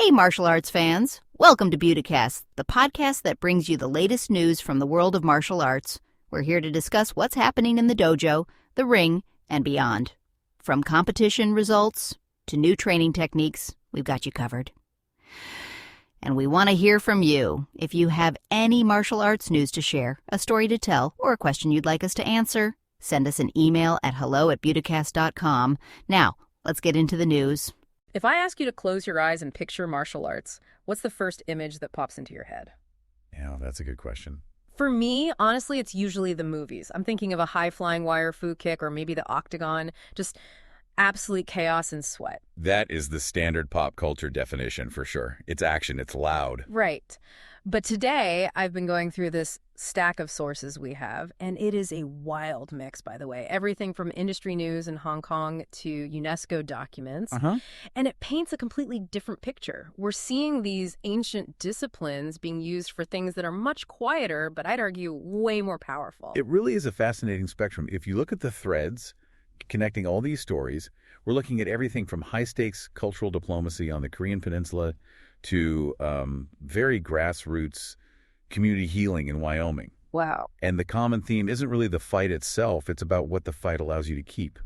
Hey, martial arts fans. Welcome to Beauticast, the podcast that brings you the latest news from the world of martial arts. We're here to discuss what's happening in the dojo, the ring, and beyond. From competition results to new training techniques, we've got you covered. And we want to hear from you. If you have any martial arts news to share, a story to tell, or a question you'd like us to answer, send us an email at hello@beauticast.com. Now, let's get into the news. If I ask you to close your eyes and picture martial arts, what's the first image that pops into your head? Yeah, that's a good question. For me, honestly, it's usually the movies. I'm thinking of a high-flying wire fu kick or maybe the octagon, just absolute chaos and sweat. That is the standard pop culture definition for sure. It's action, it's loud. Right. But today, I've been going through this stack of sources we have, and it is a wild mix, by the way. Everything from industry news in Hong Kong to UNESCO documents. And it paints a completely different picture. We're seeing these ancient disciplines being used for things that are much quieter, but I'd argue way more powerful. It really is a fascinating spectrum. If you look at the threads connecting all these stories, we're looking at everything from high-stakes cultural diplomacy on the Korean Peninsula to very grassroots community healing in Wyoming. Wow. And the common theme isn't really the fight itself. It's about what the fight allows you to keep.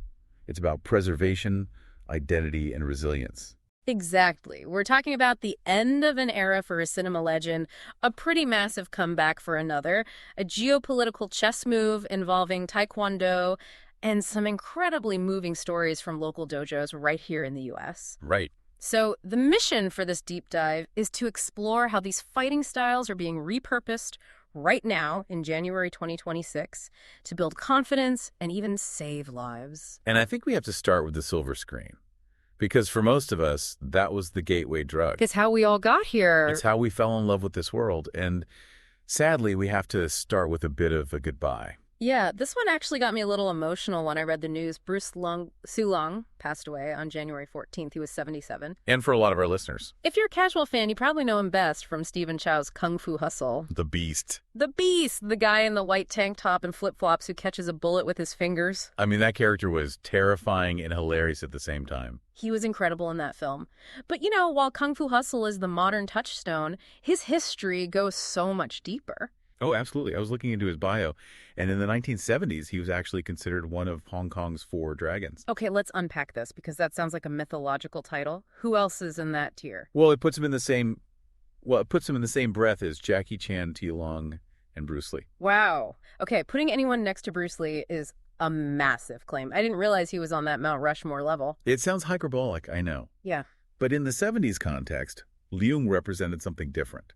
It's about preservation, identity, and resilience. Exactly. We're talking about the end of an era for a cinema legend, a pretty massive comeback for another, a geopolitical chess move involving Taekwondo, and some incredibly moving stories from local dojos right here in the U.S. Right. So the mission for this deep dive is to explore how these fighting styles are being repurposed right now in January 2026 to build confidence and even save lives. And I think we have to start with the silver screen. Because for most of us, that was the gateway drug. It's how we all got here. It's how we fell in love with this world. And sadly, we have to start with a bit of a goodbye. Yeah, this one actually got me a little emotional when I read the news. Leung passed away on January 14th. He was 77. And for a lot of our listeners. If you're a casual fan, you probably know him best from Stephen Chow's Kung Fu Hustle. The Beast. The Beast, the guy in the white tank top and flip-flops who catches a bullet with his fingers. I mean, that character was terrifying and hilarious at the same time. He was incredible in that film. But, you know, while Kung Fu Hustle is the modern touchstone, his history goes so much deeper. Oh, absolutely. I was looking into his bio, and in the 1970s, he was actually considered one of Hong Kong's 4 dragons. Okay, let's unpack this, because that sounds like a mythological title. Who else is in that tier? Well, it puts him in the same breath as Jackie Chan, T. Leung, and Bruce Lee. Wow. Okay, putting anyone next to Bruce Lee is a massive claim. I didn't realize he was on that Mount Rushmore level. It sounds hyperbolic, I know. Yeah. But in the 70s context, Leung represented something different.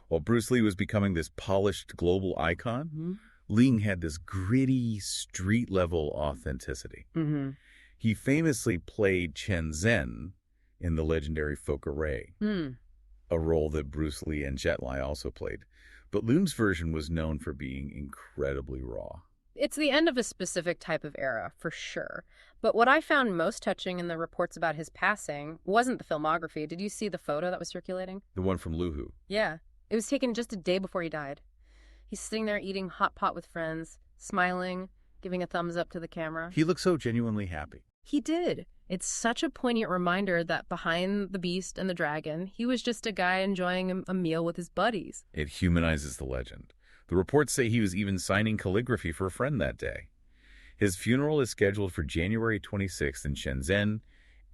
While Bruce Lee was becoming this polished global icon, Leung had this gritty, street-level authenticity. He famously played Chen Zhen in the legendary Fokker, a role that Bruce Lee and Jet Li also played. But Leung's version was known for being incredibly raw. It's the end of a specific type of era, for sure. But what I found most touching in the reports about his passing wasn't the filmography. Did you see the photo that was circulating? The one from Luhu. Yeah. It was taken just a day before he died. He's sitting there eating hot pot with friends, smiling, giving a thumbs up to the camera. He looked so genuinely happy. He did. It's such a poignant reminder that behind the beast and the dragon, he was just a guy enjoying a meal with his buddies. It humanizes the legend. The reports say he was even signing calligraphy for a friend that day. His funeral is scheduled for January 26th in Shenzhen,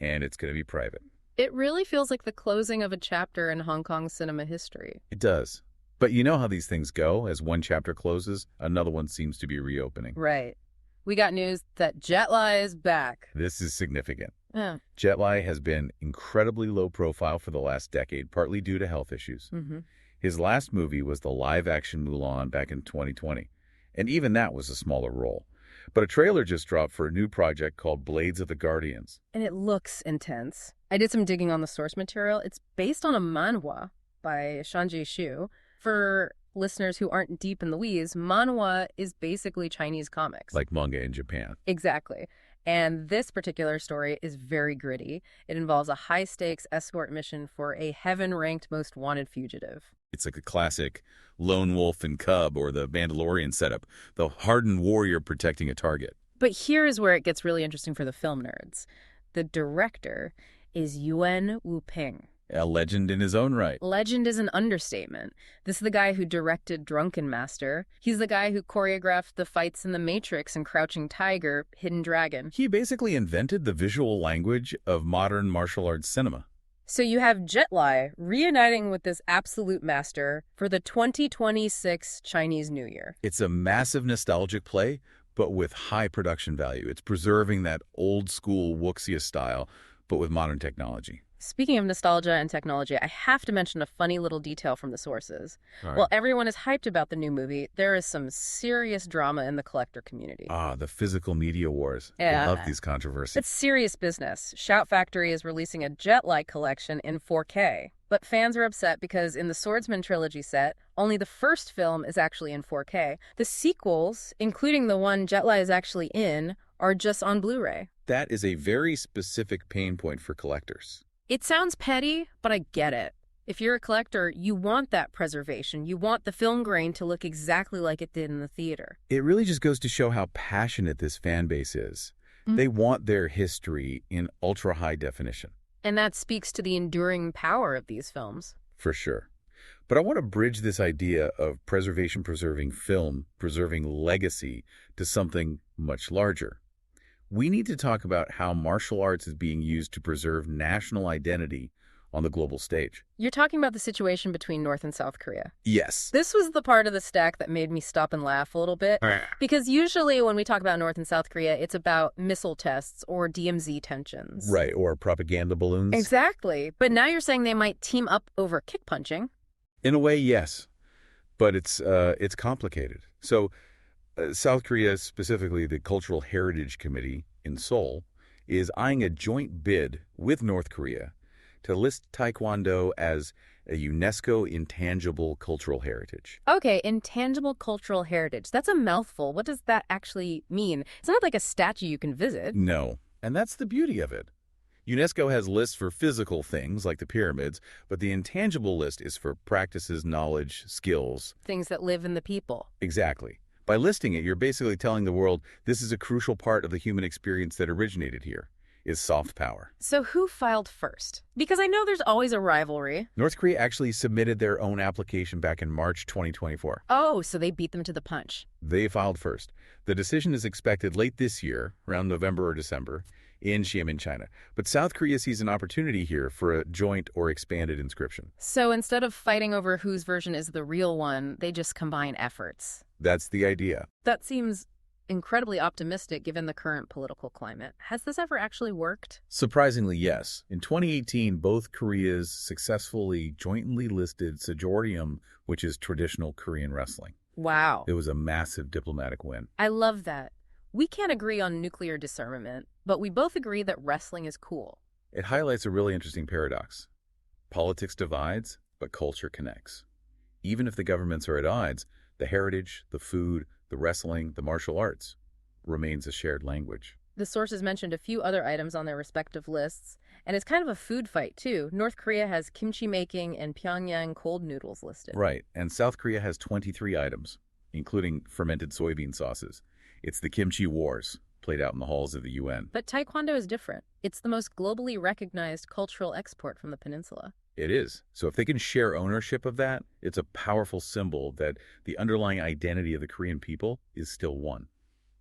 and it's going to be private. It really feels like the closing of a chapter in Hong Kong cinema history. It does. But you know how these things go. As one chapter closes, another one seems to be reopening. Right. We got news that Jet Li is back. This is significant. Yeah. Jet Li has been incredibly low profile for the last decade, partly due to health issues. His last movie was the live-action Mulan back in 2020. And even that was a smaller role. But a trailer just dropped for a new project called Blades of the Guardians. And it looks intense. I did some digging on the source material. It's based on a manhwa by Shanji Xu. For listeners who aren't deep in the weeds, manhwa is basically Chinese comics. Like manga in Japan. Exactly. And this particular story is very gritty. It involves a high-stakes escort mission for a heaven-ranked most wanted fugitive. It's like a classic lone wolf and cub or the Mandalorian setup, the hardened warrior protecting a target. But here is where it gets really interesting for the film nerds. The director is Yuan Wu Ping. A legend in his own right. Legend is an understatement. This is the guy who directed Drunken Master. He's the guy who choreographed the fights in The Matrix and Crouching Tiger, Hidden Dragon. He basically invented the visual language of modern martial arts cinema. So you have Jet Li reuniting with this absolute master for the 2026 Chinese New Year. It's a massive nostalgic play, but with high production value. It's preserving that old-school wuxia style, but with modern technology. Speaking of nostalgia and technology, I have to mention a funny little detail from the sources. Right. While everyone is hyped about the new movie, there is some serious drama in the collector community. The physical media wars. Yeah. I love these controversies. It's serious business. Shout Factory is releasing a Jet-like collection in 4K. But fans are upset because in the Swordsman trilogy set, only the first film is actually in 4K. The sequels, including the one Jet Li is actually in, are just on Blu-ray. That is a very specific pain point for collectors. It sounds petty, but I get it. If you're a collector, you want that preservation. You want the film grain to look exactly like it did in the theater. It really just goes to show how passionate this fan base is. They want their history in ultra-high definition. And that speaks to the enduring power of these films. For sure. But I want to bridge this idea of preservation preserving film, preserving legacy, to something much larger. We need to talk about how martial arts is being used to preserve national identity on the global stage. You're talking about the situation between North and South Korea. Yes. This was the part of the stack that made me stop and laugh a little bit. Because usually when we talk about North and South Korea, it's about missile tests or DMZ tensions. Right, or propaganda balloons. Exactly. But now you're saying they might team up over kick punching. In a way, yes. But it's complicated. So South Korea, specifically the Cultural Heritage Committee in Seoul, is eyeing a joint bid with North Korea to list Taekwondo as a UNESCO intangible cultural heritage. Okay, intangible cultural heritage. That's a mouthful. What does that actually mean? It's not like a statue you can visit. No, and that's the beauty of it. UNESCO has lists for physical things like the pyramids, but the intangible list is for practices, knowledge, skills. Things that live in the people. Exactly. By listing it, you're basically telling the world this is a crucial part of the human experience that originated here, is soft power. So who filed first? Because I know there's always a rivalry. North Korea actually submitted their own application back in March 2024. Oh, so they beat them to the punch. They filed first. The decision is expected late this year, around November or December, in Xiamen, China. But South Korea sees an opportunity here for a joint or expanded inscription. So instead of fighting over whose version is the real one, they just combine efforts. That's the idea. That seems incredibly optimistic given the current political climate. Has this ever actually worked? Surprisingly, yes. In 2018, both Koreas successfully jointly listed Sejorium, which is traditional Korean wrestling. Wow. It was a massive diplomatic win. I love that. We can't agree on nuclear disarmament, but we both agree that wrestling is cool. It highlights a really interesting paradox. Politics divides, but culture connects. Even if the governments are at odds, the heritage, the food, the wrestling, the martial arts remains a shared language. The sources mentioned a few other items on their respective lists, and it's kind of a food fight, too. North Korea has kimchi making and Pyongyang cold noodles listed. Right, and South Korea has 23 items, including fermented soybean sauces. It's the kimchi wars, played out in the halls of the UN. But Taekwondo is different. It's the most globally recognized cultural export from the peninsula. It is. So if they can share ownership of that, it's a powerful symbol that the underlying identity of the Korean people is still one,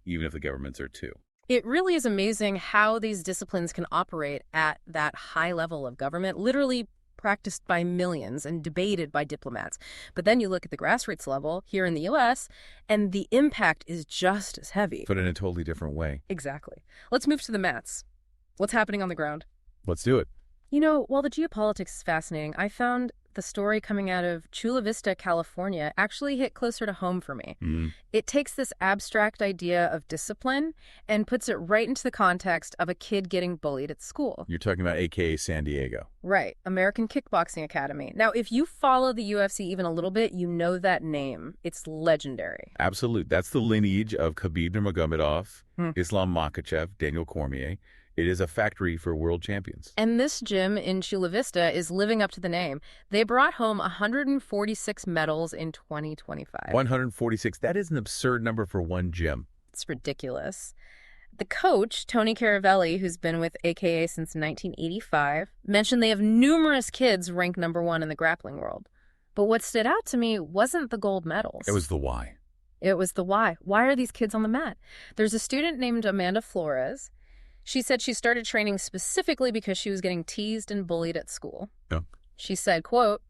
even if the governments are two. It really is amazing how these disciplines can operate at that high level of government, literally practiced by millions and debated by diplomats. But then you look at the grassroots level here in the U.S., and the impact is just as heavy. But in a totally different way. Exactly. Let's move to the mats. What's happening on the ground? Let's do it. You know, while the geopolitics is fascinating, I found the story coming out of Chula Vista, California, actually hit closer to home for me. It takes this abstract idea of discipline and puts it right into the context of a kid getting bullied at school. You're talking about AKA San Diego. Right, American Kickboxing Academy. Now, if you follow the UFC even a little bit, you know that name. It's legendary. Absolute. That's the lineage of Khabib Nurmagomedov, Islam Makhachev, Daniel Cormier. It is a factory for world champions. And this gym in Chula Vista is living up to the name. They brought home 146 medals in 2025. 146. That is an absurd number for one gym. It's ridiculous. The coach, Tony Caravelli, who's been with AKA since 1985, mentioned they have numerous kids ranked #1 in the grappling world. But what stood out to me wasn't the gold medals. It was the why. It was the why. Why are these kids on the mat? There's a student named Amanda Flores. She said she started training specifically because she was getting teased and bullied at school. Yeah. She said, quote,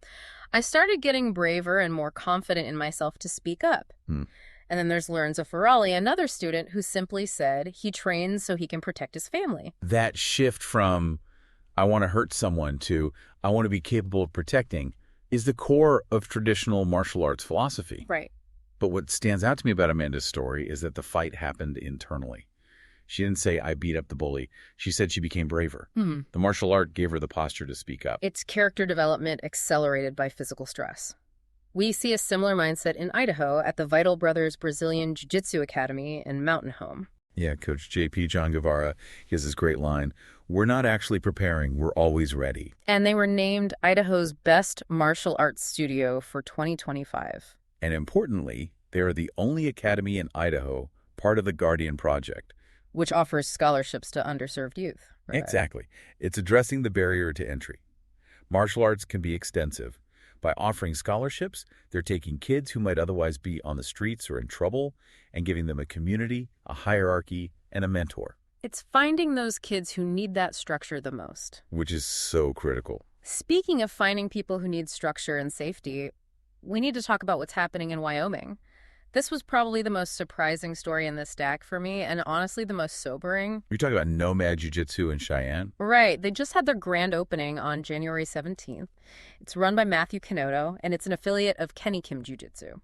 "I started getting braver and more confident in myself to speak up." And then there's Lorenzo Ferrali, another student who simply said he trains so he can protect his family. That shift from I want to hurt someone to I want to be capable of protecting is the core of traditional martial arts philosophy. Right. But what stands out to me about Amanda's story is that the fight happened internally. She didn't say, I beat up the bully. She said she became braver. The martial art gave her the posture to speak up. It's character development accelerated by physical stress. We see a similar mindset in Idaho at the Vital Brothers Brazilian Jiu-Jitsu Academy in Mountain Home. Yeah, Coach JP John Guevara, he has this great line, "We're not actually preparing, we're always ready." And they were named Idaho's best martial arts studio for 2025. And importantly, they are the only academy in Idaho part of the Guardian Project. Which offers scholarships to underserved youth. Right? Exactly. It's addressing the barrier to entry. Martial arts can be extensive. By offering scholarships, they're taking kids who might otherwise be on the streets or in trouble and giving them a community, a hierarchy, and a mentor. It's finding those kids who need that structure the most. Which is so critical. Speaking of finding people who need structure and safety, we need to talk about what's happening in Wyoming. This was probably the most surprising story in this stack for me, and honestly the most sobering. You're talking about Nomad Jiu-Jitsu in Cheyenne? Right. They just had their grand opening on January 17th. It's run by Matthew Kanoto, and it's an affiliate of Kenny Kim Jiu-Jitsu.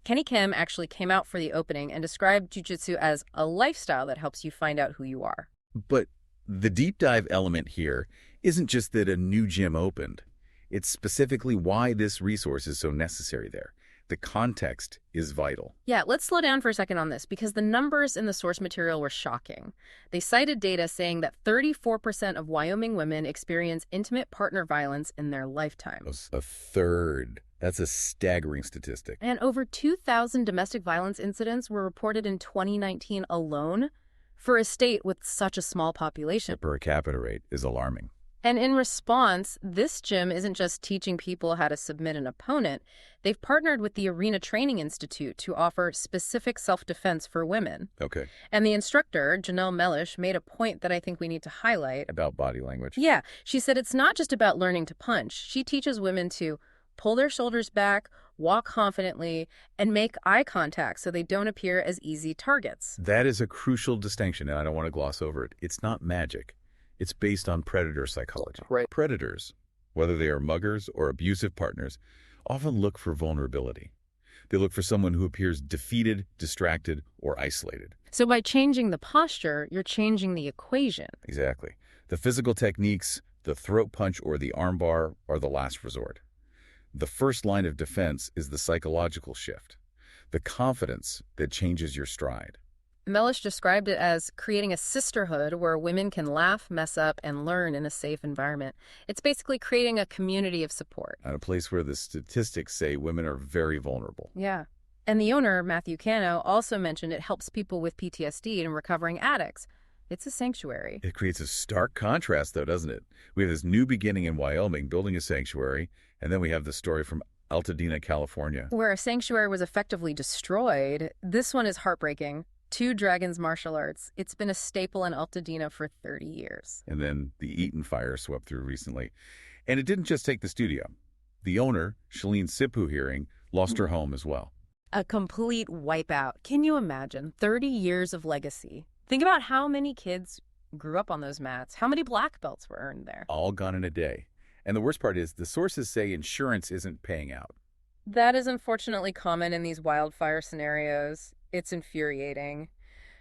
Kenny Kim actually came out for the opening and described Jiu-Jitsu as a lifestyle that helps you find out who you are. But the deep dive element here isn't just that a new gym opened. It's specifically why this resource is so necessary there. The context is vital. Yeah, let's slow down for a second on this because the numbers in the source material were shocking. They cited data saying that 34% of Wyoming women experience intimate partner violence in their lifetime. A third. That's a staggering statistic. And over 2,000 domestic violence incidents were reported in 2019 alone for a state with such a small population. The per capita rate is alarming. And in response, this gym isn't just teaching people how to submit an opponent. They've partnered with the Arena Training Institute to offer specific self-defense for women. Okay. And the instructor, Janelle Mellish, made a point that I think we need to highlight. About body language. Yeah. She said it's not just about learning to punch. She teaches women to pull their shoulders back, walk confidently, and make eye contact so they don't appear as easy targets. That is a crucial distinction, and I don't want to gloss over it. It's not magic. It's based on predator psychology. Right. Predators, whether they are muggers or abusive partners, often look for vulnerability. They look for someone who appears defeated, distracted, or isolated. So by changing the posture, you're changing the equation. Exactly. The physical techniques, the throat punch or the armbar, are the last resort. The first line of defense is the psychological shift, the confidence that changes your stride. Mellish described it as creating a sisterhood where women can laugh, mess up, and learn in a safe environment. It's basically creating a community of support. At a place where the statistics say women are very vulnerable. Yeah. And the owner, Matthew Cano, also mentioned it helps people with PTSD and recovering addicts. It's a sanctuary. It creates a stark contrast, though, doesn't it? We have this new beginning in Wyoming, building a sanctuary, and then we have the story from Altadena, California, where a sanctuary was effectively destroyed. This one is heartbreaking. Two Dragons Martial Arts. It's been a staple in Altadena for 30 years. And then the Eaton fire swept through recently. And it didn't just take the studio. The owner, Shalene Sipu Hearing, lost her home as well. A complete wipeout. Can you imagine? 30 years of legacy. Think about how many kids grew up on those mats. How many black belts were earned there? All gone in a day. And the worst part is the sources say insurance isn't paying out. That is unfortunately common in these wildfire scenarios. It's infuriating.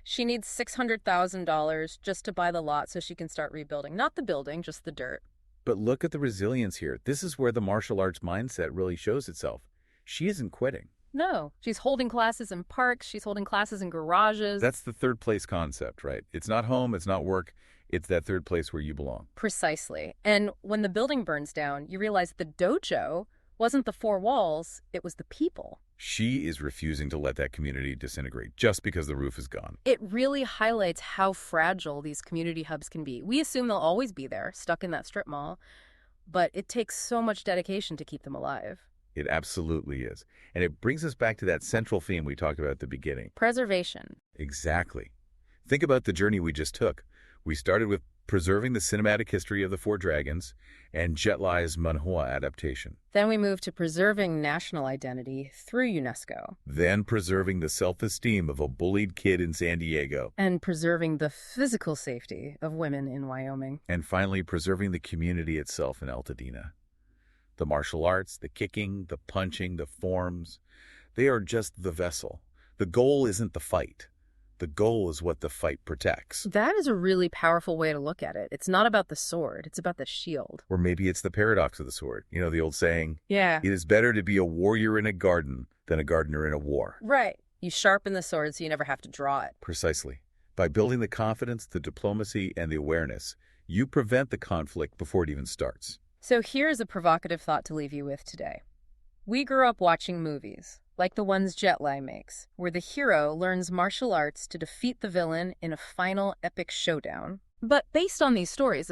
She needs $600,000 just to buy the lot so she can start rebuilding. Not the building, just the dirt. But look at the resilience here. This is where the martial arts mindset really shows itself. She isn't quitting. No, she's holding classes in parks. She's holding classes in garages. That's the third place concept, right? It's not home, it's not work. It's that third place where you belong. Precisely. And when the building burns down, you realize the dojo wasn't the four walls, it was the people. She is refusing to let that community disintegrate just because the roof is gone. It really highlights how fragile these community hubs can be. We assume they'll always be there, stuck in that strip mall, but it takes so much dedication to keep them alive. It absolutely is. And it brings us back to that central theme we talked about at the beginning. Preservation. Exactly. Think about the journey we just took. We started with preserving the cinematic history of the Four Dragons and Jet Li's manhua adaptation. Then we moved to preserving national identity through UNESCO. Then preserving the self-esteem of a bullied kid in San Diego. And preserving the physical safety of women in Wyoming. And finally, preserving the community itself in Altadena. The martial arts, the kicking, the punching, the forms, they are just the vessel. The goal isn't the fight. The goal is what the fight protects. That is a really powerful way to look at it. It's not about the sword, it's about the shield. Or maybe it's the paradox of the sword. You know, the old saying, Yeah. it is better to be a warrior in a garden than a gardener in a war. Right. You sharpen the sword so you never have to draw it. Precisely. By building the confidence, the diplomacy, and the awareness, you prevent the conflict before it even starts. So here's a provocative thought to leave you with today. We grew up watching movies, like the ones Jet Li makes, where the hero learns martial arts to defeat the villain in a final epic showdown. But based on these stories,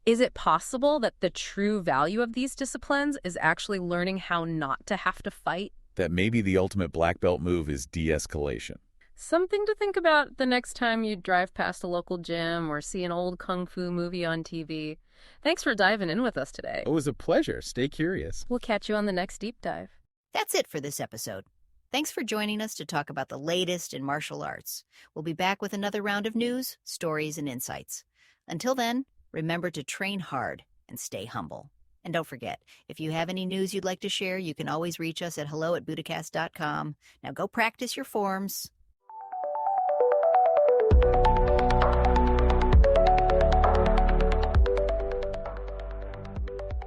is it possible that the true value of these disciplines is actually learning how not to have to fight? That maybe the ultimate black belt move is de-escalation. Something to think about the next time you drive past a local gym or see an old kung fu movie on TV. Thanks for diving in with us today. It was a pleasure. Stay curious. We'll catch you on the next deep dive. That's it for this episode. Thanks for joining us to talk about the latest in martial arts. We'll be back with another round of news, stories, and insights. Until then, remember to train hard and stay humble. And don't forget, if you have any news you'd like to share, you can always reach us at hello@budacast.com. Now go practice your forms.